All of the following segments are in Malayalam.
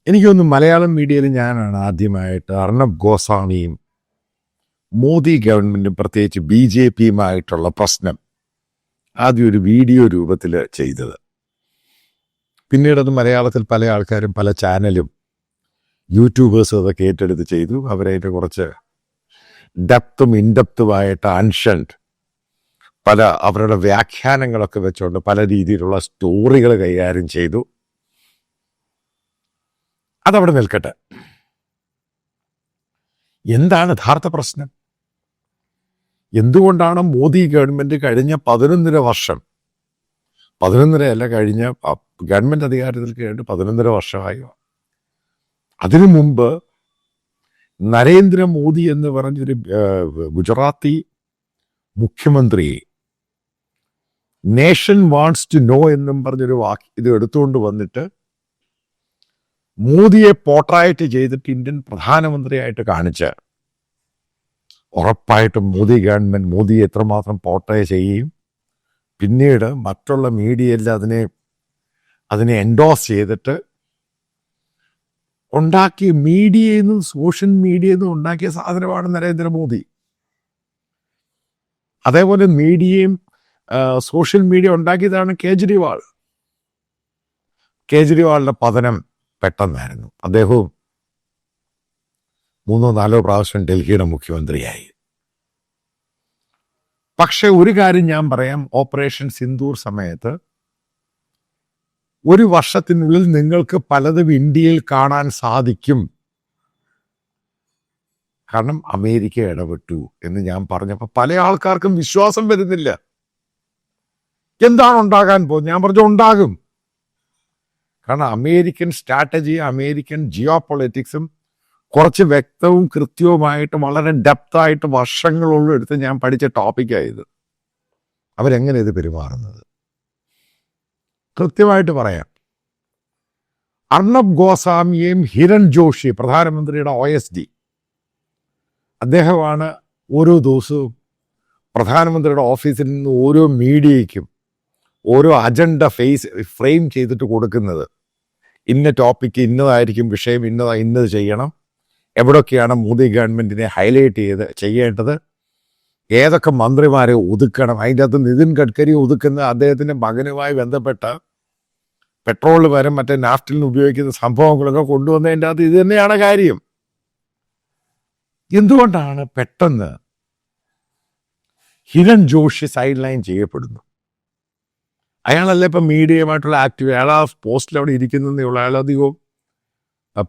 എനിക്കൊന്ന് മലയാളം മീഡിയയിൽ ഞാനാണ് ആദ്യമായിട്ട് അർണബ് ഗോസ്വാമിയും മോദി ഗവൺമെൻറ്റും പ്രത്യേകിച്ച് BJPയുമായിട്ടുള്ള പ്രശ്നം ആദ്യം ഒരു വീഡിയോ രൂപത്തിൽ ചെയ്തത്. പിന്നീട് അത് മലയാളത്തിൽ പല ആൾക്കാരും പല ചാനലും യൂട്യൂബേഴ്സും അതൊക്കെ ഏറ്റെടുത്ത് ചെയ്തു. അവരതിൻ്റെ കുറച്ച് ഡെപ്തും ഇൻഡെപ്തുമായിട്ട് അൺഷണ്ട് പല അവരുടെ വ്യാഖ്യാനങ്ങളൊക്കെ വെച്ചുകൊണ്ട് പല രീതിയിലുള്ള സ്റ്റോറികൾ കൈകാര്യം ചെയ്തു. അതവിടെ നിൽക്കട്ടെ. എന്താണ് യഥാർത്ഥ പ്രശ്നം? എന്തുകൊണ്ടാണ് മോദി ഗവൺമെൻറ് കഴിഞ്ഞ 11.5 വർഷം, 11.5 കഴിഞ്ഞ ഗവൺമെൻറ് അധികാരത്തിൽ കഴിഞ്ഞിട്ട് 11.5 വർഷമായി. അതിനു മുമ്പ് നരേന്ദ്രമോദി എന്ന് പറഞ്ഞൊരു ഗുജറാത്തി മുഖ്യമന്ത്രി നേഷൻ വാണ്ട്സ് ടു നോ എന്നും പറഞ്ഞൊരു ഇത് എടുത്തുകൊണ്ട് വന്നിട്ട് മോദിയെ പോർട്രേറ്റ് ചെയ്തിട്ട് ഇന്ത്യൻ പ്രധാനമന്ത്രിയായിട്ട് കാണിച്ച് ഉറപ്പായിട്ടും മോദി ഗവൺമെൻറ് മോദിയെ എത്രമാത്രം പോർട്രേ ചെയ്യുകയും പിന്നീട് മറ്റുള്ള മീഡിയയിൽ അതിനെ എൻഡോസ് ചെയ്തിട്ട് ഉണ്ടാക്കിയ മീഡിയയിൽ നിന്നും സോഷ്യൽ മീഡിയയിൽ നിന്നും ഉണ്ടാക്കിയ സാധനമാണ് നരേന്ദ്രമോദി. അതേപോലെ മീഡിയയും സോഷ്യൽ മീഡിയ ഉണ്ടാക്കിയതാണ് കേജ്രിവാളിൻ്റെ പതനം പെട്ടെന്നായിരുന്നു. അദ്ദേഹവും 3-4 പ്രാവശ്യം ഡൽഹിയുടെ മുഖ്യമന്ത്രിയായി. പക്ഷെ ഒരു കാര്യം ഞാൻ പറയാം, ഓപ്പറേഷൻ സിന്ദൂർ സമയത്ത് 1 വർഷത്തിനുള്ളിൽ നിങ്ങൾക്ക് പലതും ഇന്ത്യയിൽ കാണാൻ സാധിക്കും. കാരണം അമേരിക്ക ഇടപെട്ടു എന്ന് ഞാൻ പറഞ്ഞപ്പോൾ പല ആൾക്കാർക്കും വിശ്വാസം വരുന്നില്ല. എന്താണ് ഉണ്ടാകാൻ പോകുന്നത്? ഞാൻ പറഞ്ഞു ഉണ്ടാകും. കാരണം അമേരിക്കൻ സ്ട്രാറ്റജി, അമേരിക്കൻ ജിയോ പൊളിറ്റിക്സും കുറച്ച് വ്യക്തവും കൃത്യവുമായിട്ട് വളരെ ഡെപ്തായിട്ട് വർഷങ്ങളോളം എടുത്ത് ഞാൻ പഠിച്ച ടോപ്പിക്കായത്. അവരെങ്ങനെ ഇത് പെരുമാറുന്നത് കൃത്യമായിട്ട് പറയാം. അർണബ് ഗോസ്വാമിയെയും ഹിരൺ ജോഷി, പ്രധാനമന്ത്രിയുടെ OSD, അദ്ദേഹമാണ് ഓരോ ദിവസവും പ്രധാനമന്ത്രിയുടെ ഓഫീസിൽ നിന്ന് ഓരോ മീഡിയയ്ക്കും ഓരോ അജണ്ട ഫ്രെയിം ചെയ്തിട്ട് കൊടുക്കുന്നത്. ഇന്ന ടോപ്പിക്ക് ഇന്നതായിരിക്കും, വിഷയം ഇന്നത് ചെയ്യണം, എവിടൊക്കെയാണ് മോദി ഗവൺമെൻറ്റിനെ ഹൈലൈറ്റ് ചെയ്യേണ്ടത്, ഏതൊക്കെ മന്ത്രിമാരെ ഒതുക്കണം. അതിൻ്റെ അകത്ത് നിതിൻ ഗഡ്കരി ഒതുക്കുന്ന അദ്ദേഹത്തിൻ്റെ മകനുമായി ബന്ധപ്പെട്ട പെട്രോൾ വരെ മറ്റേ നാഫ്റ്റിൽ ഉപയോഗിക്കുന്ന സംഭവങ്ങളൊക്കെ കൊണ്ടുവന്നതിൻ്റെ അകത്ത് ഇത് തന്നെയാണ് കാര്യം. എന്തുകൊണ്ടാണ് പെട്ടെന്ന് ഹിരൺ ജോഷി സൈഡ് ലൈൻ ചെയ്യപ്പെടുന്നു? അയാളല്ല ഇപ്പം മീഡിയയുമായിട്ടുള്ള ആക്റ്റീവ്. അയാൾ ആ പോസ്റ്റിൽ അവിടെ ഇരിക്കുന്നതേ ഉള്ളൂ. അയാളധികവും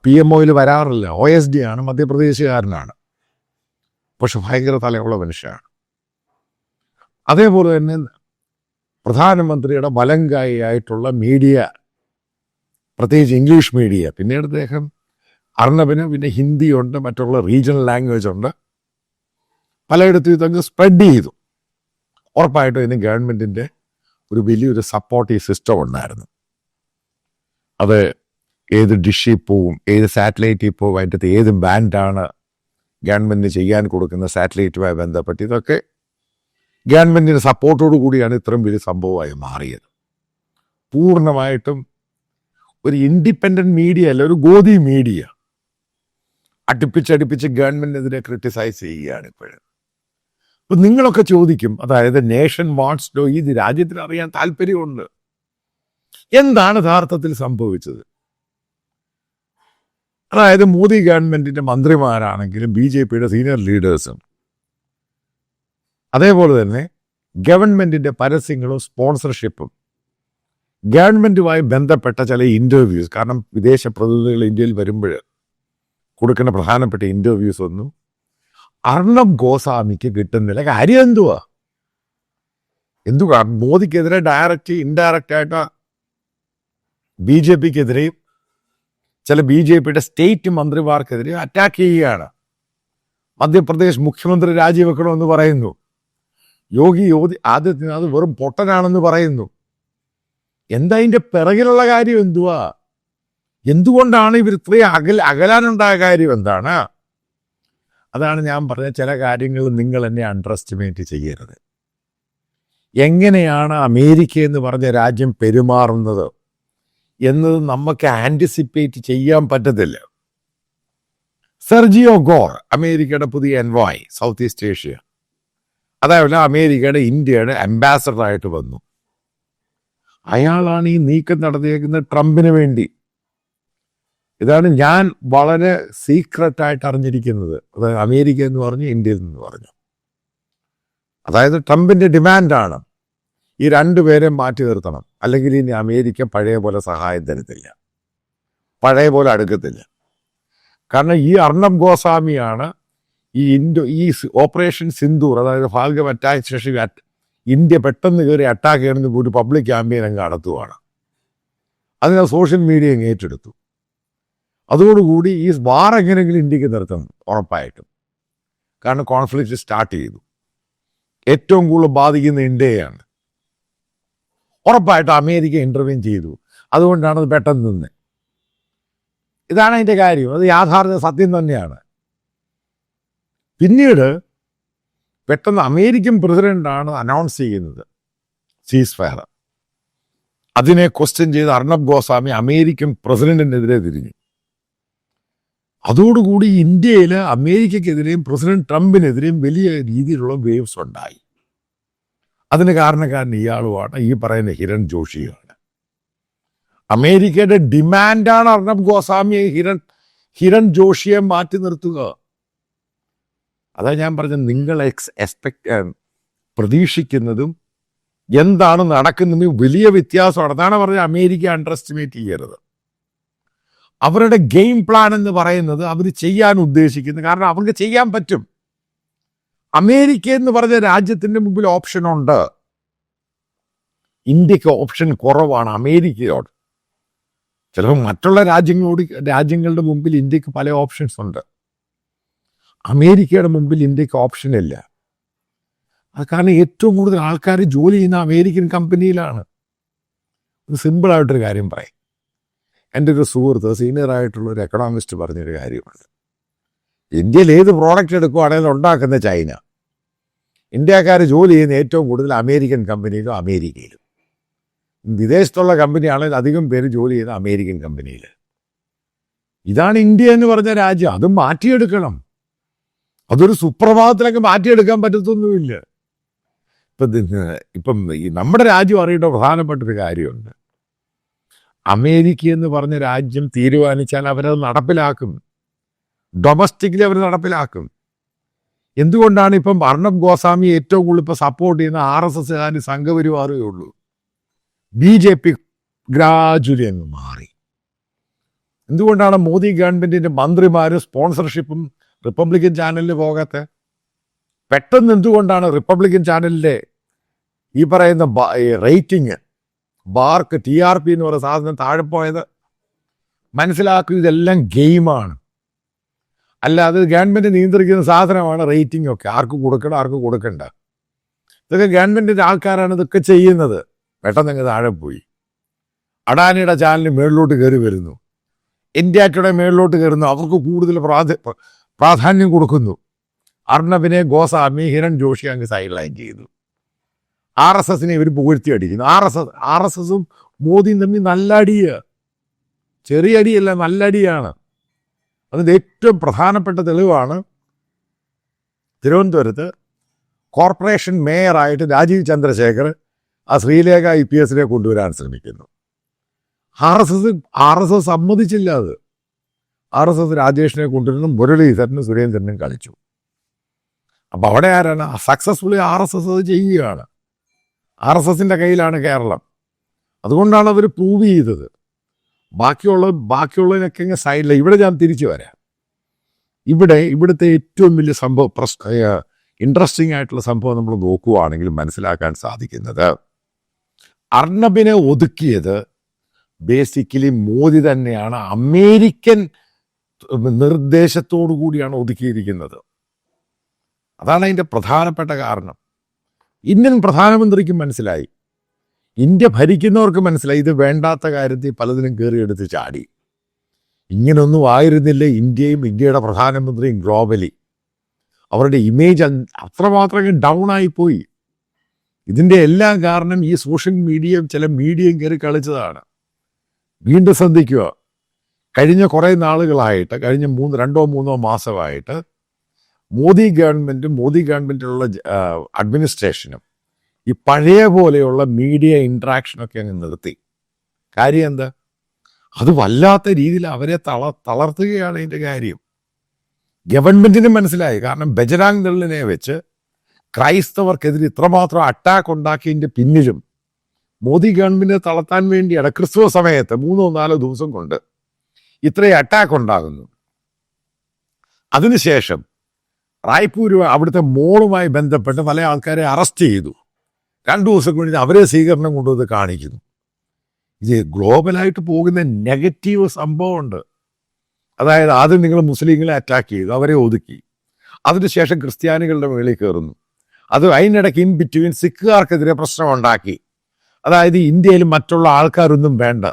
PMOയിൽ വരാറില്ല. OSD ആണ്, മധ്യപ്രദേശുകാരനാണ്, പക്ഷെ ഭയങ്കര തലയുള്ള മനുഷ്യനാണ്. അതേപോലെ തന്നെ പ്രധാനമന്ത്രിയുടെ വലങ്കായിയായിട്ടുള്ള മീഡിയ, പ്രത്യേകിച്ച് ഇംഗ്ലീഷ് മീഡിയ, പിന്നീട് അദ്ദേഹം അർണബിന് പിന്നെ ഹിന്ദിയുണ്ട്, മറ്റുള്ള റീജിയണൽ ലാംഗ്വേജ് ഉണ്ട്, പലയിടത്തും ഇതൊക്കെ സ്പ്രെഡ് ചെയ്തു. ഉറപ്പായിട്ടും ഇതിന് ഗവൺമെൻറ്റിൻ്റെ ഒരു വലിയൊരു സപ്പോർട്ടീവ് സിസ്റ്റം ഉണ്ടായിരുന്നു. അത് ഏത് ഡിഷിൽ പോവും, ഏത് സാറ്റലൈറ്റിൽ പോവും, അതിൻ്റെ അകത്ത് ഏത് ബാൻഡാണ് ഗവൺമെൻറ്റിന് ചെയ്യാൻ കൊടുക്കുന്ന സാറ്റലൈറ്റുമായി ബന്ധപ്പെട്ട് ഇതൊക്കെ ഗവൺമെൻറ്റിൻ്റെ സപ്പോർട്ടോടു കൂടിയാണ് ഇത്രയും വലിയ സംഭവമായി മാറിയത്. പൂർണ്ണമായിട്ടും ഒരു ഇൻഡിപെൻഡൻറ്റ് മീഡിയ അല്ല, ഒരു ഗോദി മീഡിയ അടുപ്പിച്ചടുപ്പിച്ച് ഗവൺമെൻറ്റിനെതിരെ ക്രിട്ടിസൈസ് ചെയ്യുകയാണ് ഇപ്പോഴും. അപ്പം നിങ്ങളൊക്കെ ചോദിക്കും, അതായത് നേഷൻ വാണ്ട്സ് ടു, ഈ രാജ്യത്തിന് അറിയാൻ താല്പര്യമുണ്ട് എന്താണ് യഥാർത്ഥത്തിൽ സംഭവിച്ചത്. അതായത് മോദി ഗവൺമെൻറ്റിൻ്റെ മന്ത്രിമാരാണെങ്കിലും BJPയുടെ സീനിയർ ലീഡേഴ്സും അതേപോലെ തന്നെ ഗവൺമെൻറ്റിൻ്റെ പരസ്യങ്ങളും സ്പോൺസർഷിപ്പും ഗവൺമെൻറ്റുമായി ബന്ധപ്പെട്ട ചില ഇൻ്റർവ്യൂസ്, കാരണം വിദേശ പ്രതിനിധികൾ ഇന്ത്യയിൽ വരുമ്പോൾ കൊടുക്കുന്ന പ്രധാനപ്പെട്ട ഇൻ്റർവ്യൂസ് ഒന്നും അർണബ് ഗോസ്വാമിക്ക് കിട്ടുന്നില്ല. കാര്യം എന്തുവാ മോദിക്കെതിരെ ഡയറക്റ്റ് ഇൻഡയറക്റ്റായിട്ട് BJPക്കെതിരെയും ചില BJPയുടെ സ്റ്റേറ്റ് മന്ത്രിമാർക്കെതിരെ അറ്റാക്ക് ചെയ്യുകയാണ്. മധ്യപ്രദേശ് മുഖ്യമന്ത്രി രാജിവെക്കണമെന്ന് പറയുന്നു. യോഗി ആദിത്യനാഥ് വെറും പൊട്ടനാണെന്ന് പറയുന്നു. എന്താ ഇതിൻ്റെ പിറകിലുള്ള കാര്യം എന്തുവാ? എന്തുകൊണ്ടാണ് ഇവർ ഇത്രയും അകലാനുണ്ടായ കാര്യം എന്താണ്? അതാണ് ഞാൻ പറഞ്ഞ ചില കാര്യങ്ങൾ നിങ്ങൾ എന്നെ അണ്ടർ എസ്റ്റിമേറ്റ് ചെയ്യരുത്. എങ്ങനെയാണ് അമേരിക്ക എന്ന് പറഞ്ഞ രാജ്യം പെരുമാറുന്നത്, എന്നത് നമുക്ക് ആൻറ്റിസിപ്പേറ്റ് ചെയ്യാൻ പറ്റത്തില്ല. സെർജിയോ ഗോർ, അമേരിക്കയുടെ പുതിയ എൻവോയ് സൗത്ത് ഈസ്റ്റ് ഏഷ്യ, അതായത് അമേരിക്കയുടെ ഇന്ത്യയുടെ അംബാസഡറായിട്ട് വന്നു. അയാളാണ് ഈ നീക്കം നടത്തിയേക്കുന്നത് ട്രംപിന് വേണ്ടി. ഇതാണ് ഞാൻ വളരെ സീക്രട്ടായിട്ട് അറിഞ്ഞിരിക്കുന്നത്. അതായത് അമേരിക്ക എന്ന് പറഞ്ഞു, ഇന്ത്യയിൽ നിന്ന് പറഞ്ഞു. അതായത് ട്രംപിന്റെ ഡിമാൻഡാണ് ഈ രണ്ടുപേരെ മാറ്റി നിർത്തണം, അല്ലെങ്കിൽ ഇനി അമേരിക്ക പഴയ പോലെ സഹായം തരത്തില്ല, പഴയ പോലെ അടുക്കത്തില്ല. കാരണം ഈ അർണബ് ഗോസ്വാമിയാണ് ഈ ഓപ്പറേഷൻ സിന്ദൂർ, അതായത് ഭാഗ്യം അറ്റാക്ക് ശേഷം ഇന്ത്യ പെട്ടെന്ന് കയറി അറ്റാക്ക് ചെയ്യുന്ന ഒരു പബ്ലിക് ക്യാമ്പയിൻ അങ്ങ് നടത്തുവാണ്. അതിനെ സോഷ്യൽ മീഡിയ അങ്ങ് ഏറ്റെടുത്തു. അതോടുകൂടി ഈ വാർ എങ്ങനെയെങ്കിലും ഇന്ത്യക്ക് നിർത്തണം ഉറപ്പായിട്ടും. കാരണം കോൺഫ്ലിക്റ്റ് സ്റ്റാർട്ട് ചെയ്തു. ഏറ്റവും കൂടുതൽ ബാധിക്കുന്ന ഇന്ത്യയാണ്. ഉറപ്പായിട്ടും അമേരിക്ക ഇന്റർവ്യൂ ചെയ്തു. അതുകൊണ്ടാണ് അത് പെട്ടെന്ന് നിന്ന്. ഇതാണ് അതിൻ്റെ കാര്യം. അത് യാഥാർത്ഥ്യ സത്യം തന്നെയാണ്. പിന്നീട് പെട്ടെന്ന് അമേരിക്കൻ പ്രസിഡന്റാണ് അനൗൺസ് ചെയ്യുന്നത് സീസ് ഫയർ. അതിനെ ക്വസ്റ്റ്യൻ ചെയ്ത് അർണബ് ഗോസ്വാമി അമേരിക്കൻ പ്രസിഡന്റിനെതിരെ തിരിഞ്ഞു. അതോടുകൂടി ഇന്ത്യയിൽ അമേരിക്കക്കെതിരെയും പ്രസിഡന്റ് ട്രംപിനെതിരെയും വലിയ രീതിയിലുള്ള വേവ്സ് ഉണ്ടായി. അതിന് കാരണക്കാരൻ ഇയാളുമാണ്, ഈ പറയുന്ന ഹിരൺ ജോഷിയാണ്. അമേരിക്കയുടെ ഡിമാൻഡാണ് അർണബ് ഗോസ്വാമിയെ ഹിരൺ ജോഷിയെ മാറ്റി നിർത്തുക. അതാ ഞാൻ പറഞ്ഞത്, നിങ്ങൾ പ്രതീക്ഷിക്കുന്നതും എന്താണ് നടക്കുന്നതും വലിയ വ്യത്യാസമാണ്. അതാണ് പറഞ്ഞത് അമേരിക്ക അണ്ടർ എസ്റ്റിമേറ്റ് ചെയ്യരുത്. അവരുടെ ഗെയിം പ്ലാൻ എന്ന് പറയുന്നത് അവർ ചെയ്യാൻ ഉദ്ദേശിക്കുന്നത്, കാരണം അവർക്ക് ചെയ്യാൻ പറ്റും. അമേരിക്ക എന്ന് പറഞ്ഞ രാജ്യത്തിന്റെ മുമ്പിൽ ഓപ്ഷൻ ഉണ്ട്. ഇന്ത്യക്ക് ഓപ്ഷൻ കുറവാണ് അമേരിക്കയോട്. ചിലപ്പോൾ മറ്റുള്ള രാജ്യങ്ങളുടെ മുമ്പിൽ ഇന്ത്യക്ക് പല ഓപ്ഷൻസ് ഉണ്ട്. അമേരിക്കയുടെ മുമ്പിൽ ഇന്ത്യക്ക് ഓപ്ഷൻ ഇല്ല. അത് കാരണം ഏറ്റവും കൂടുതൽ ആൾക്കാർ ജോലി ചെയ്യുന്ന അമേരിക്കൻ കമ്പനിയിലാണ്. ഒരു സിമ്പിളായിട്ടൊരു കാര്യം പറയും. എൻ്റെ ഒരു സുഹൃത്ത്, സീനിയറായിട്ടുള്ള ഒരു എക്കണോമിസ്റ്റ് പറഞ്ഞൊരു കാര്യമുണ്ട്. ഇന്ത്യയിൽ ഏത് പ്രോഡക്റ്റ് എടുക്കുകയാണെങ്കിൽ ഉണ്ടാക്കുന്ന ചൈന. ഇന്ത്യക്കാർ ജോലി ചെയ്യുന്ന ഏറ്റവും കൂടുതൽ അമേരിക്കൻ കമ്പനിയിലും അമേരിക്കയിലും. വിദേശത്തുള്ള കമ്പനിയാണെങ്കിൽ അധികം പേര് ജോലി ചെയ്യുന്ന അമേരിക്കൻ കമ്പനിയിൽ. ഇതാണ് ഇന്ത്യ എന്ന് പറഞ്ഞ രാജ്യം. അത് മാറ്റിയെടുക്കണം. അതൊരു സുപ്രഭാതത്തിലൊക്കെ മാറ്റിയെടുക്കാൻ പറ്റത്തൊന്നുമില്ല. ഇപ്പം നമ്മുടെ രാജ്യം അറിയേണ്ട പ്രധാനപ്പെട്ടൊരു കാര്യമുണ്ട്. അമേരിക്ക എന്ന് പറഞ്ഞ രാജ്യം തീരുമാനിച്ചാൽ അവരത് നടപ്പിലാക്കും. ഡൊമസ്റ്റിക്കലി അവർ നടപ്പിലാക്കും. എന്തുകൊണ്ടാണ് ഇപ്പം അർണബ് ഗോസ്വാമി ഏറ്റവും കൂടുതൽ ഇപ്പം സപ്പോർട്ട് ചെയ്യുന്ന RSS സംഘപരിവാറേ ഉള്ളൂ. BJP ഗ്രാജുവലി അങ്ങ് മാറി. എന്തുകൊണ്ടാണ് മോദി ഗവൺമെന്റിന്റെ മന്ത്രിമാരും സ്പോൺസർഷിപ്പും റിപ്പബ്ലിക്കൻ ചാനലിന് പോകാത്ത? പെട്ടെന്ന് എന്തുകൊണ്ടാണ് റിപ്പബ്ലിക്കൻ ചാനലിലെ ഈ പറയുന്ന റേറ്റിംഗ് ബാർക്ക് TRP എന്ന് പറയുന്ന സാധനം താഴെ പോയത്? മനസ്സിലാക്കുക, ഇതെല്ലാം ഗെയിമാണ്. അല്ലാതെ ഗവൺമെന്റ് നിയന്ത്രിക്കുന്ന സാധനമാണ് റേറ്റിംഗ് ഒക്കെ. ആർക്ക് കൊടുക്കണം, ആർക്ക് കൊടുക്കണ്ട, ഇതൊക്കെ ഗവൺമെന്റിന്റെ ആൾക്കാരാണ് ഇതൊക്കെ ചെയ്യുന്നത്. പെട്ടെന്ന് അങ്ങ് താഴെ പോയി. അഡാനിയുടെ ചാനൽ മേളിലോട്ട് കയറി വരുന്നു, ഇന്ത്യ ടുഡേ മേളിലോട്ട് കയറുന്നു. അവർക്ക് കൂടുതൽ പ്രാധാന്യം കൊടുക്കുന്നു. അർണബിനെ ഗോസ്വാമി ഹിരൺ ജോഷി അങ്ങ് സൈഡ് ലൈൻ ചെയ്തു. RSSനെ ഇവർ പുകഴ്ത്തി അടിക്കുന്നു. RSSും മോദിയും തമ്മിൽ നല്ല അടിയാണ്. ചെറിയ അടിയല്ല, നല്ല അടിയാണ്. അതിൻ്റെ ഏറ്റവും പ്രധാനപ്പെട്ട തെളിവാണ് തിരുവനന്തപുരത്ത് കോർപ്പറേഷൻ മേയറായിട്ട് രാജീവ് ചന്ദ്രശേഖർ ആ ശ്രീലേഖ IPSനെ കൊണ്ടുവരാൻ ശ്രമിക്കുന്നു. RSS സമ്മതിച്ചില്ല. അത് RSS രാജേഷിനെ കൊണ്ടുവരുന്നു, മുരളീധരനും സുരേന്ദ്രനും കളിച്ചു. അപ്പം അവിടെ ആരാണ് സക്സസ്ഫുള്ളി RSS അത് ചെയ്യുകയാണ്. RSSന്റെ കയ്യിലാണ് കേരളം. അതുകൊണ്ടാണ് അവർ പ്രൂവ് ചെയ്തത്. ബാക്കിയുള്ളതിനൊക്കെ ഇങ്ങനെ സൈഡിൽ. ഇവിടെ ഞാൻ തിരിച്ചു വരാം. ഇവിടുത്തെ ഏറ്റവും വലിയ സംഭവം, ഇൻട്രസ്റ്റിംഗ് ആയിട്ടുള്ള സംഭവം നമ്മൾ നോക്കുകയാണെങ്കിൽ മനസ്സിലാക്കാൻ സാധിക്കുന്നത്, അർണബിനെ ഒതുക്കിയത് ബേസിക്കലി മോദി തന്നെയാണ്. അമേരിക്കൻ നിർദ്ദേശത്തോടു കൂടിയാണ് ഒതുക്കിയിരിക്കുന്നത്. അതാണ് അതിൻ്റെ പ്രധാനപ്പെട്ട കാരണം. ഇന്ത്യൻ പ്രധാനമന്ത്രിക്കും മനസ്സിലായി, ഇന്ത്യ ഭരിക്കുന്നവർക്ക് മനസ്സിലായി, ഇത് വേണ്ടാത്ത കാര്യത്തിൽ പലതിനും കയറിയെടുത്ത് ചാടി. ഇങ്ങനൊന്നും ആയിരുന്നില്ല ഇന്ത്യയും ഇന്ത്യയുടെ പ്രധാനമന്ത്രിയും ഗ്ലോബലി. അവരുടെ ഇമേജ് അത്രമാത്രം ഡൗൺ ആയിപ്പോയി. ഇതിൻ്റെ എല്ലാം കാരണം ഈ സോഷ്യൽ മീഡിയയും ചില മീഡിയയും കയറി കളിച്ചതാണ്. വീണ്ടും ശ്രദ്ധിക്കുക, കഴിഞ്ഞ കുറേ നാളുകളായിട്ട്, കഴിഞ്ഞ 2-3 മാസമായിട്ട് മോദി ഗവൺമെൻറ്റിലുള്ള അഡ്മിനിസ്ട്രേഷനും ഈ പഴയ പോലെയുള്ള മീഡിയ ഇൻട്രാക്ഷനൊക്കെ അങ്ങ് നിർത്തി. കാര്യം എന്താ? അത് വല്ലാത്ത രീതിയിൽ അവരെ തളർത്തുകയാണ് ഇതിൻ്റെ കാര്യം. ഗവൺമെൻറ്റിന് മനസ്സിലായി. കാരണം ബജറാങ് ദളിനെ വെച്ച് ക്രൈസ്തവർക്കെതിരെ ഇത്രമാത്രം അറ്റാക്ക് ഉണ്ടാക്കിയതിൻ്റെ പിന്നിലും മോദി ഗവൺമെൻറ്റിനെ തളർത്താൻ വേണ്ടിയാണ് ക്രിസ്മസ് സമയത്ത് 3-4 ദിവസം കൊണ്ട് ഇത്രയും അറ്റാക്ക് ഉണ്ടാകുന്നു. അതിനുശേഷം റായ്പൂർ അവിടുത്തെ മോളുമായി ബന്ധപ്പെട്ട് പല ആൾക്കാരെ അറസ്റ്റ് ചെയ്തു. 2 ദിവസം കഴിഞ്ഞ് അവരെ സ്വീകരണം കൊണ്ടുവന്ന് കാണിക്കുന്നു. ഇത് ഗ്ലോബലായിട്ട് പോകുന്ന നെഗറ്റീവ് സംഭവമുണ്ട്. അതായത് ആദ്യം നിങ്ങൾ മുസ്ലിങ്ങളെ അറ്റാക്ക് ചെയ്തു, അവരെ ഒതുക്കി, അതിനുശേഷം ക്രിസ്ത്യാനികളുടെ മേളിൽ കയറുന്നു. അത് അതിനിടയ്ക്ക് ഇൻ ബിറ്റ്വീൻ സിഖുകാർക്കെതിരെ പ്രശ്നം ഉണ്ടാക്കി. അതായത് ഇന്ത്യയിൽ മറ്റുള്ള ആൾക്കാരൊന്നും വേണ്ട.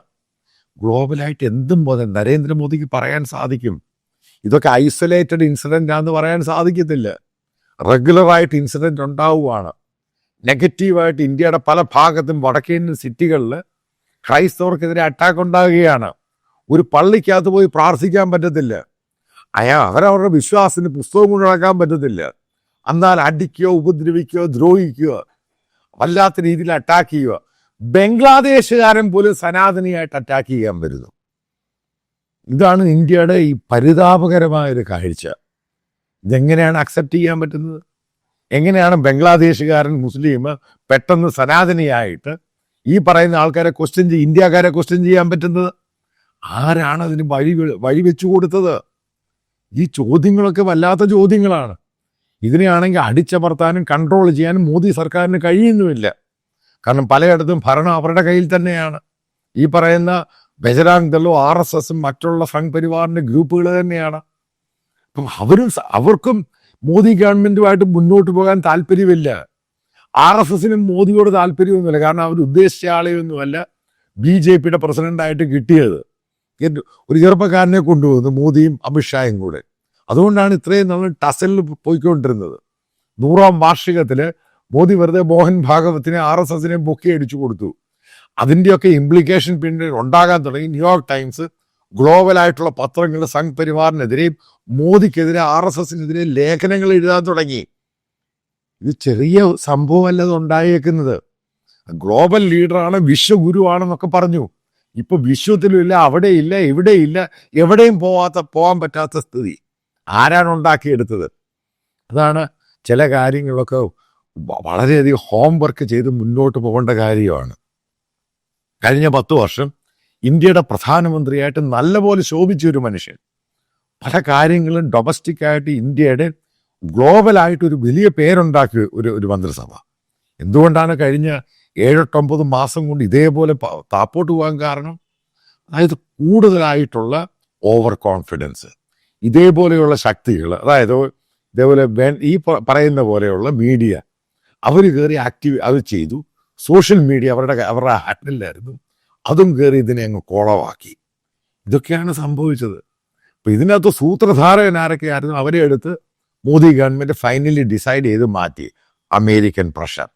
ഗ്ലോബലായിട്ട് എന്തും പോലെ നരേന്ദ്രമോദിക്ക് പറയാൻ സാധിക്കും. ഇതൊക്കെ ഐസൊലേറ്റഡ് ഇൻസിഡൻ്റ് ആണെന്ന് പറയാൻ സാധിക്കത്തില്ല. റെഗുലറായിട്ട് ഇൻസിഡൻ്റ് ഉണ്ടാവുകയാണ്. നെഗറ്റീവായിട്ട് ഇന്ത്യയുടെ പല ഭാഗത്തും വടക്കേന്ത്യൻ സിറ്റികളിൽ ക്രൈസ്തവർക്കെതിരെ അറ്റാക്ക് ഉണ്ടാകുകയാണ്. ഒരു പള്ളിക്കകത്ത് പോയി പ്രാർത്ഥിക്കാൻ പറ്റത്തില്ല. അവരവരുടെ വിശ്വാസത്തിന് പുസ്തകം കൊണ്ട് നടക്കാൻ പറ്റത്തില്ല. എന്നാൽ അടിക്കുകയോ ഉപദ്രവിക്കുകയോ ദ്രോഹിക്കുകയോ വല്ലാത്ത രീതിയിൽ അറ്റാക്ക് ചെയ്യുക. ബംഗ്ലാദേശുകാരൻ പോലും സനാതനിയായിട്ട് അറ്റാക്ക് ചെയ്യാൻ വരുന്നു. ഇതാണ് ഇന്ത്യയുടെ ഈ പരിതാപകരമായൊരു കാഴ്ച. ഇതെങ്ങനെയാണ് അക്സെപ്റ്റ് ചെയ്യാൻ പറ്റുന്നത്? എങ്ങനെയാണ് ബംഗ്ലാദേശുകാരൻ മുസ്ലിം പെട്ടെന്ന് സനാതനിയായിട്ട് ഈ പറയുന്ന ആൾക്കാരെ ഇന്ത്യക്കാരെ ക്വസ്റ്റ്യൻ ചെയ്യാൻ പറ്റുന്നത്? ആരാണ് അതിന് വഴി വെച്ചു കൊടുത്തത്? ഈ ചോദ്യങ്ങളൊക്കെ വല്ലാത്ത ചോദ്യങ്ങളാണ്. ഇതിനെയാണെങ്കിൽ അടിച്ചമർത്താനും കൺട്രോൾ ചെയ്യാനും മോദി സർക്കാരിന് കഴിയുന്നുമില്ല. കാരണം പലയിടത്തും ഭരണം അവരുടെ കയ്യിൽ തന്നെയാണ്. ഈ പറയുന്ന ബജറാങ് ദളും RSSും മറ്റുള്ള സംഘ് പരിവാറിൻ്റെ ഗ്രൂപ്പുകൾ തന്നെയാണ്. അപ്പം അവർക്കും മോദി ഗവൺമെൻറ്റുമായിട്ട് മുന്നോട്ട് പോകാൻ താല്പര്യമില്ല. RSSനും മോദിയോട് താല്പര്യമൊന്നുമില്ല. കാരണം അവർ ഉദ്ദേശിച്ച ആളെയൊന്നുമല്ല BJPയുടെ പ്രസിഡൻ്റായിട്ട് കിട്ടിയത്. ഒരു ചെറുപ്പക്കാരനെ കൊണ്ടുപോകുന്നു, മോദിയും അമിത്ഷായും കൂടെ. അതുകൊണ്ടാണ് ഇത്രയും നമ്മൾ ടസലിൽ പോയിക്കൊണ്ടിരുന്നത്. 100ാം വാർഷികത്തിൽ മോദി വെറുതെ മോഹൻ ഭാഗവത്തിനെ RSSനെ ബൊക്കെ അടിച്ചു കൊടുത്തു. അതിൻ്റെയൊക്കെ ഇംപ്ലിക്കേഷൻ പിന്നീട് ഉണ്ടാകാൻ തുടങ്ങി. ന്യൂയോർക്ക് ടൈംസ്, ഗ്ലോബലായിട്ടുള്ള പത്രങ്ങൾ സംഘ് പരിവാറിനെതിരെയും മോദിക്കെതിരെ RSSനെതിരെ ലേഖനങ്ങൾ എഴുതാൻ തുടങ്ങി. ഇത് ചെറിയ സംഭവമല്ലത് ഉണ്ടായേക്കുന്നത്. ഗ്ലോബൽ ലീഡറാണ്, വിശ്വഗുരുവാണെന്നൊക്കെ പറഞ്ഞു. ഇപ്പൊ വിശ്വത്തിലും ഇല്ല, അവിടെയില്ല, ഇവിടെയില്ല, എവിടെയും പോകാൻ പറ്റാത്ത സ്ഥിതി. ആരാണ് ഉണ്ടാക്കിയെടുത്തത്? അതാണ് ചില കാര്യങ്ങളൊക്കെ വളരെയധികം ഹോംവർക്ക് ചെയ്ത് മുന്നോട്ട് പോകേണ്ട കാര്യമാണ്. കഴിഞ്ഞ 10 വർഷം ഇന്ത്യയുടെ പ്രധാനമന്ത്രിയായിട്ട് നല്ലപോലെ ശോഭിച്ച ഒരു മനുഷ്യൻ, പല കാര്യങ്ങളും ഡൊമസ്റ്റിക്കായിട്ട് ഇന്ത്യയുടെ ഗ്ലോബലായിട്ട് ഒരു വലിയ പേരുണ്ടാക്കിയ ഒരു മന്ത്രിസഭ. എന്തുകൊണ്ടാണ് കഴിഞ്ഞ 7-9 മാസം കൊണ്ട് ഇതേപോലെ താപ്പോട്ട് പോകാൻ കാരണം? അതായത് കൂടുതലായിട്ടുള്ള ഓവർ കോൺഫിഡൻസ്, ഇതേപോലെയുള്ള ശക്തികൾ, അതായത് ഇതേപോലെ ഈ പറയുന്ന പോലെയുള്ള മീഡിയ അവർ കയറി അത് ചെയ്തു. സോഷ്യൽ മീഡിയ അവരുടെ ഹാൻഡിലായിരുന്നു. അതും കയറി ഇതിനെ അങ്ങ് കോളവാക്കി. ഇതൊക്കെയാണ് സംഭവിച്ചത്. അപ്പം ഇതിനകത്ത് സൂത്രധാരകൻ ആരൊക്കെയായിരുന്നു? അവരെ എടുത്ത് മോദി ഗവൺമെൻറ് ഫൈനലി ഡിസൈഡ് ചെയ്ത് മാറ്റി. American pressure.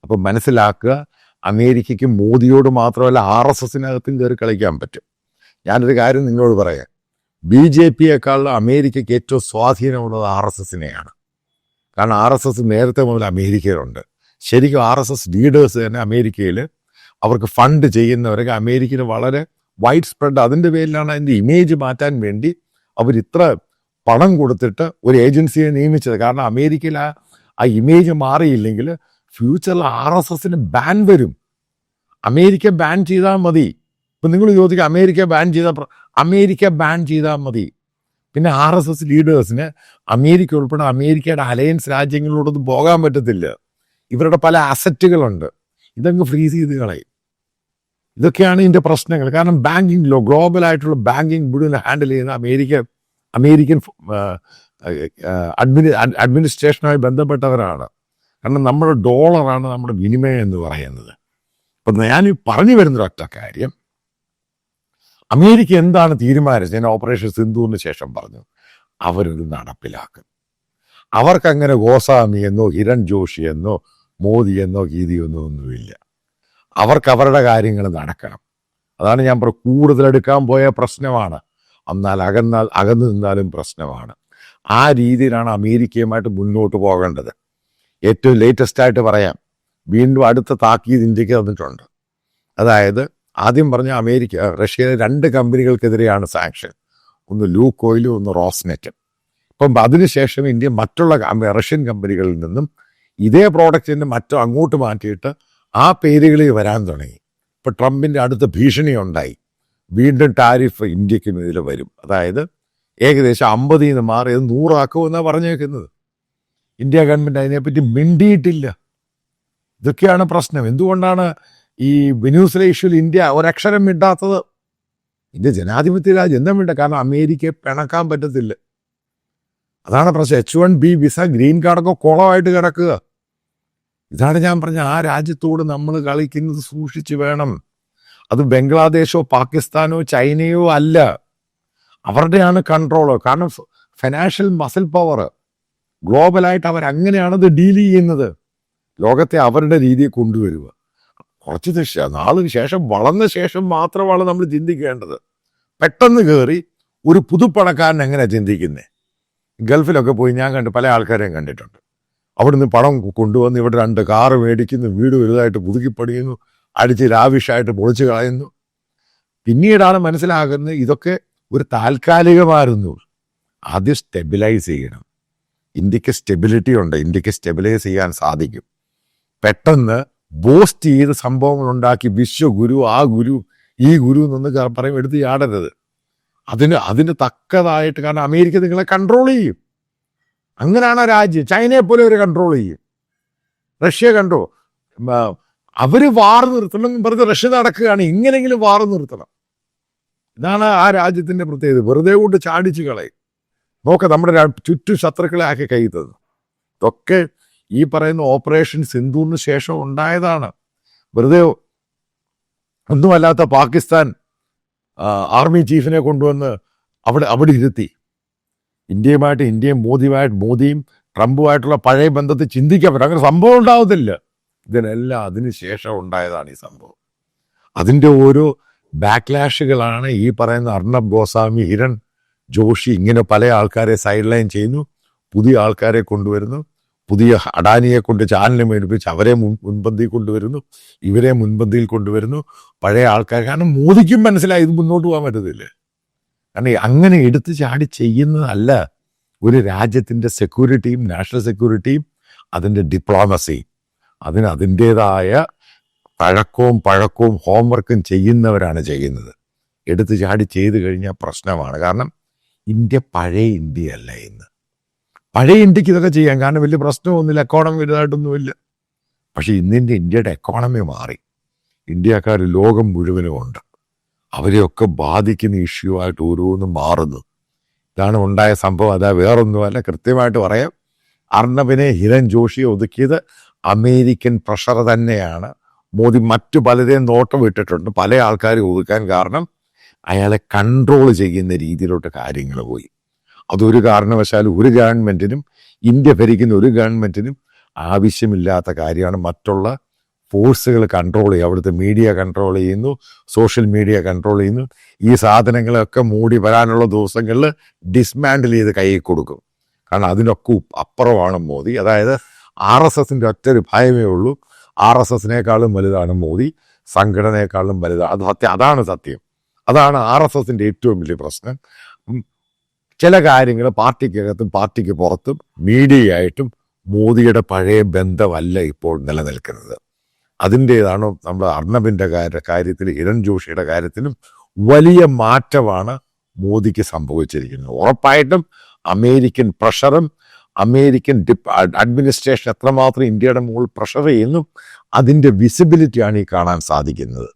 അപ്പം മനസ്സിലാക്കുക, അമേരിക്കയ്ക്ക് മോദിയോട് മാത്രമല്ല RSSനകത്തും കയറി കളിക്കാൻ പറ്റും. ഞാനൊരു കാര്യം നിങ്ങളോട് പറയാം. BJPയേക്കാളും അമേരിക്കയ്ക്ക് ഏറ്റവും സ്വാധീനമുള്ളത് RSSനെയാണ്. കാരണം RSS നേരത്തെ മുതൽ അമേരിക്കയിലുണ്ട്. ശരിക്കും RSS ലീഡേഴ്സ് തന്നെ അമേരിക്കയിൽ അവർക്ക് ഫണ്ട് ചെയ്യുന്നവരൊക്കെ അമേരിക്കയിൽ വളരെ വൈഡ് സ്പ്രെഡ്. അതിൻ്റെ പേരിലാണ് അതിൻ്റെ ഇമേജ് മാറ്റാൻ വേണ്ടി അവർ ഇത്ര പണം കൊടുത്തിട്ട് ഒരു ഏജൻസിയെ നിയമിച്ചത്. കാരണം അമേരിക്കയിൽ ആ ഇമേജ് മാറിയില്ലെങ്കിൽ ഫ്യൂച്ചറിൽ RSSന് ബാൻ വരും. അമേരിക്ക ബാൻ ചെയ്താൽ മതി. ഇപ്പം നിങ്ങൾ ചോദിക്കുക അമേരിക്ക ബാൻ ചെയ്താൽ മതി. പിന്നെ RSS ലീഡേഴ്സിന് അമേരിക്ക ഉൾപ്പെടെ അമേരിക്കയുടെ അലയൻസ് രാജ്യങ്ങളിലോടൊന്നും പോകാൻ പറ്റത്തില്ല. ഇവരുടെ പല അസറ്റുകളുണ്ട്, ഇതങ്ങ് ഫ്രീസ് ചെയ്ത് കളയും. ഇതൊക്കെയാണ് ഇതിൻ്റെ പ്രശ്നങ്ങൾ. കാരണം ബാങ്കിങ്ങിലോ ഗ്ലോബലായിട്ടുള്ള ബാങ്കിങ് മുഴുവൻ ഹാൻഡിൽ ചെയ്യുന്ന അമേരിക്കൻ അഡ്മിനിസ്ട്രേഷനുമായി ബന്ധപ്പെട്ടവരാണ്. കാരണം നമ്മുടെ ഡോളറാണ് നമ്മുടെ വിനിമയം എന്ന് പറയുന്നത്. അപ്പം ഞാൻ പറഞ്ഞു വരുന്നൊരൊറ്റ കാര്യം, അമേരിക്ക എന്താണ് തീരുമാനിച്ചത്? ഞാൻ ഓപ്പറേഷൻ സിന്ധുവിന് ശേഷം പറഞ്ഞു, അവരൊരു നടപ്പിലാക്കും. അവർക്കങ്ങനെ ഗോസ്വാമി എന്നോ കിരൺ ജോഷി എന്നോ മോദി എന്നോ ഗീതിയൊന്നോ ഒന്നുമില്ല. അവർക്ക് അവരുടെ കാര്യങ്ങൾ നടക്കണം. അതാണ് ഞാൻ കൂടുതലെടുക്കാൻ പോയ പ്രശ്നമാണ്. എന്നാൽ അകന്നു നിന്നാലും പ്രശ്നമാണ്. ആ രീതിയിലാണ് അമേരിക്കയുമായിട്ട് മുന്നോട്ട് പോകേണ്ടത്. ഏറ്റവും ലേറ്റസ്റ്റ് ആയിട്ട് പറയാം, വീണ്ടും അടുത്ത താക്കീത് ഇന്ത്യക്ക് തന്നിട്ടുണ്ട്. അതായത് ആദ്യം പറഞ്ഞ റഷ്യയിലെ 2 കമ്പനികൾക്കെതിരെയാണ് സാങ്ഷൻ, ഒന്ന് ലൂക്ക് ഓയിലും ഒന്ന് റോസ്നെറ്റും. ഇപ്പം അതിനുശേഷം ഇന്ത്യ മറ്റുള്ള റഷ്യൻ കമ്പനികളിൽ നിന്നും ഇതേ പ്രോഡക്റ്റിൻ്റെ അങ്ങോട്ട് മാറ്റിയിട്ട് ആ പേരുകളിൽ വരാൻ തുടങ്ങി. ഇപ്പം ട്രംപിൻ്റെ അടുത്ത ഭീഷണി ഉണ്ടായി, വീണ്ടും ടാരിഫ് ഇന്ത്യക്ക് ഇതിൽ വരും. അതായത് ഏകദേശം 50 നിന്ന് മാറി 100 ആക്കുമെന്നാണ് പറഞ്ഞേക്കുന്നത്. ഇന്ത്യ ഗവൺമെൻറ് അതിനെപ്പറ്റി മിണ്ടിയിട്ടില്ല. ഇതൊക്കെയാണ് പ്രശ്നം. എന്തുകൊണ്ടാണ് ഈ വെനസ്വേല ഇഷ്യൂവിൽ ഇന്ത്യ ഒരക്ഷരം മിണ്ടാത്തത്? ഇന്ത്യ ജനാധിപത്യ രാജ്യം എന്താ മിണ്ട? കാരണം അമേരിക്കയെ പിണക്കാൻ പറ്റത്തില്ല. അതാണ് പ്രശ്നം. H1B വിസ, ഗ്രീൻ കാർഡൊക്കെ കുളമായിട്ട് കിടക്കുക. ഇതാണ് ഞാൻ പറഞ്ഞ, ആ രാജ്യത്തോട് നമ്മൾ കളിക്കുന്നത് സൂക്ഷിച്ച് വേണം. അത് ബംഗ്ലാദേശോ പാകിസ്ഥാനോ ചൈനയോ അല്ല, അവരുടെയാണ് കൺട്രോള്. കാരണം ഫിനാൻഷ്യൽ മസിൽ പവർ ഗ്ലോബലായിട്ട് അവരങ്ങനെയാണത് ഡീൽ ചെയ്യുന്നത്. ലോകത്തെ അവരുടെ രീതിയിൽ കൊണ്ടുവരിക. കുറച്ച് നാളിന് ശേഷം, വളർന്ന ശേഷം മാത്രമാണ് നമ്മൾ ചിന്തിക്കേണ്ടത്. പെട്ടെന്ന് കയറി ഒരു പുതുപ്പണക്കാരൻ എങ്ങനെ ചിന്തിക്കുന്നത്? ഗൾഫിലൊക്കെ പോയി ഞാൻ പല ആൾക്കാരെയും കണ്ടിട്ടുണ്ട്. അവിടുന്ന് പണം കൊണ്ടുവന്ന് ഇവിടെ 2 കാറ് മേടിക്കുന്നു, വീട് വലുതായിട്ട് പുതുക്കി പണിയുന്നു, അടിച്ച് ലാവിഷായിട്ട് പൊളിച്ച് കളയുന്നു. പിന്നീടാണ് മനസ്സിലാകുന്നത് ഇതൊക്കെ ഒരു താൽക്കാലികമായിരുന്നു. ആദ്യം സ്റ്റെബിലൈസ് ചെയ്യണം. ഇന്ത്യക്ക് സ്റ്റെബിലിറ്റി ഉണ്ട്, ഇന്ത്യക്ക് സ്റ്റെബിലൈസ് ചെയ്യാൻ സാധിക്കും. പെട്ടെന്ന് ബോസ്റ്റ് ചെയ്ത് സംഭവങ്ങൾ ഉണ്ടാക്കി വിശ്വഗുരു, ആ ഗുരു, ഈ ഗുരു എന്നൊന്ന് പറയും എടുത്ത് ചാടരുത്. അതിന് തക്കതായിട്ട്, കാരണം അമേരിക്ക നിങ്ങളെ കൺട്രോൾ ചെയ്യും. അങ്ങനെയാണ് രാജ്യം. ചൈനയെ പോലെ അവർ കൺട്രോൾ ചെയ്യും, റഷ്യ കൺട്രോൾ. അവർ വാർ നിർത്തണം പറഞ്ഞ് റഷ്യ നടക്കുകയാണ്. ഇങ്ങനെങ്കിലും വാർ നിർത്തണം. ഇതാണ് ആ രാജ്യത്തിൻ്റെ പ്രത്യേകത. വെറുതെ കൊണ്ട് ചാടിച്ച് കളയും. നോക്കാം, നമ്മുടെ ചുറ്റും ശത്രുക്കളെ ആക്കി കൈ തന്നു. ഇതൊക്കെ ഈ പറയുന്ന ഓപ്പറേഷൻ സിന്ധൂറിന് ശേഷം ഉണ്ടായതാണ്. വെറുതെ ഒന്നുമല്ലാത്ത പാകിസ്ഥാൻ ആർമി ചീഫിനെ കൊണ്ടുവന്ന് അവിടെ ഇരുത്തി. ഇന്ത്യയും മോദിയും ട്രംപുമായിട്ടുള്ള പഴയ ബന്ധത്തിൽ ചിന്തിക്കാൻ പറ്റും. അങ്ങനെ സംഭവം ഉണ്ടാവത്തില്ല. ഇതിനെല്ലാം അതിന് ശേഷം ഉണ്ടായതാണ് ഈ സംഭവം. അതിൻ്റെ ഓരോ ബാക്ക്ലാഷുകളാണ് ഈ പറയുന്ന അർണബ് ഗോസ്വാമി, ഹിരൺ ജോഷി, ഇങ്ങനെ പല ആൾക്കാരെ സൈഡ് ലൈൻ ചെയ്യുന്നു, പുതിയ ആൾക്കാരെ കൊണ്ടുവരുന്നു, പുതിയ അഡാനിയെ കൊണ്ട് ചാനലിനെ മേടിപ്പിച്ച് അവരെ മുൻപന്തിയിൽ കൊണ്ടുവരുന്നു, ഇവരെ മുൻപന്തിയിൽ കൊണ്ടുവരുന്നു, പഴയ ആൾക്കാർ. കാരണം മോദിക്കും മനസ്സിലായി ഇത് മുന്നോട്ട് പോകാൻ പറ്റത്തില്ല. കാരണം അങ്ങനെ എടുത്തു ചാടി ചെയ്യുന്നതല്ല ഒരു രാജ്യത്തിൻ്റെ സെക്യൂരിറ്റിയും നാഷണൽ സെക്യൂരിറ്റിയും അതിൻ്റെ ഡിപ്ലോമസിയും. അതിൻ്റേതായ പഴക്കവും ഹോംവർക്കും ചെയ്യുന്നവരാണ് ചെയ്യുന്നത്. എടുത്തു ചാടി ചെയ്തു കഴിഞ്ഞാൽ പ്രശ്നമാണ്. കാരണം ഇന്ത്യ പഴയ ഇന്ത്യയല്ല ഇന്ന്. പഴയ ഇന്ത്യക്ക് ഇതൊക്കെ ചെയ്യാം, കാരണം വലിയ പ്രശ്നമൊന്നുമില്ല, എക്കോണമി വലുതായിട്ടൊന്നുമില്ല. പക്ഷേ ഇന്ത്യയുടെ എക്കോണമി മാറി. ഇന്ത്യക്കാർ ലോകം മുഴുവനും ഉണ്ട്. അവരെയൊക്കെ ബാധിക്കുന്ന ഇഷ്യൂ ആയിട്ട് ഓരോന്നും മാറുന്നു. ഇതാണ് ഉണ്ടായ സംഭവം. അതാ വേറൊന്നുമല്ല, കൃത്യമായിട്ട് പറയാം. അർണബിനെ, ഹിരൺ ജോഷിയെ ഒതുക്കിയത് അമേരിക്കൻ പ്രഷർ തന്നെയാണ്. മോദി മറ്റു പലരെയും നോട്ടം ഇട്ടിട്ടുണ്ട് പല ആൾക്കാരെ ഒതുക്കാൻ. കാരണം അയാളെ കൺട്രോൾ ചെയ്യുന്ന രീതിയിലോട്ട് കാര്യങ്ങൾ പോയി. അതൊരു കാരണവശാലും ഒരു ഗവൺമെൻറ്റിനും, ഇന്ത്യ ഭരിക്കുന്ന ഒരു ഗവൺമെൻറ്റിനും ആവശ്യമില്ലാത്ത കാര്യമാണ്. മറ്റുള്ള ഫോഴ്സുകൾ കൺട്രോൾ ചെയ്യും. അവിടുത്തെ മീഡിയ കൺട്രോൾ ചെയ്യുന്നു, സോഷ്യൽ മീഡിയ കൺട്രോൾ ചെയ്യുന്നു. ഈ സാധനങ്ങളൊക്കെ മൂടി വരാനുള്ള ദിവസങ്ങളിൽ ഡിസ്മാൻഡിൽ ചെയ്ത് കൈയിൽ കൊടുക്കും. കാരണം അതിനൊക്കെ അപ്പുറമാണ് മോദി. അതായത് RSSൻ്റെ ഒറ്റൊരു ഭയമേ ഉള്ളൂ, RSSനേക്കാളും വലുതാണ് മോദി, സംഘടനയെക്കാളും വലുതാണ്. അതാണ് സത്യം. അതാണ് RSSൻ്റെ ഏറ്റവും വലിയ പ്രശ്നം. ചില കാര്യങ്ങൾ പാർട്ടിക്കകത്തും പാർട്ടിക്ക് പുറത്തും മീഡിയയായിട്ടും മോദിയുടെ പഴയ ബന്ധമല്ല ഇപ്പോൾ നിലനിൽക്കുന്നത്. അതിൻ്റേതാണ് നമ്മുടെ അർണബിൻ്റെ കാര്യത്തിൽ, ഹിരൺ ജോഷിയുടെ കാര്യത്തിലും വലിയ മാറ്റമാണ് മോദിക്ക് സംഭവിച്ചിരിക്കുന്നത്. ഉറപ്പായിട്ടും അമേരിക്കൻ പ്രഷറും അമേരിക്കൻ അഡ്മിനിസ്ട്രേഷൻ എത്രമാത്രം ഇന്ത്യയുടെ മുകളിൽ പ്രഷർ ചെയ്യുന്നു അതിൻ്റെ വിസിബിലിറ്റിയാണ് ഈ കാണാൻ സാധിക്കുന്നത്.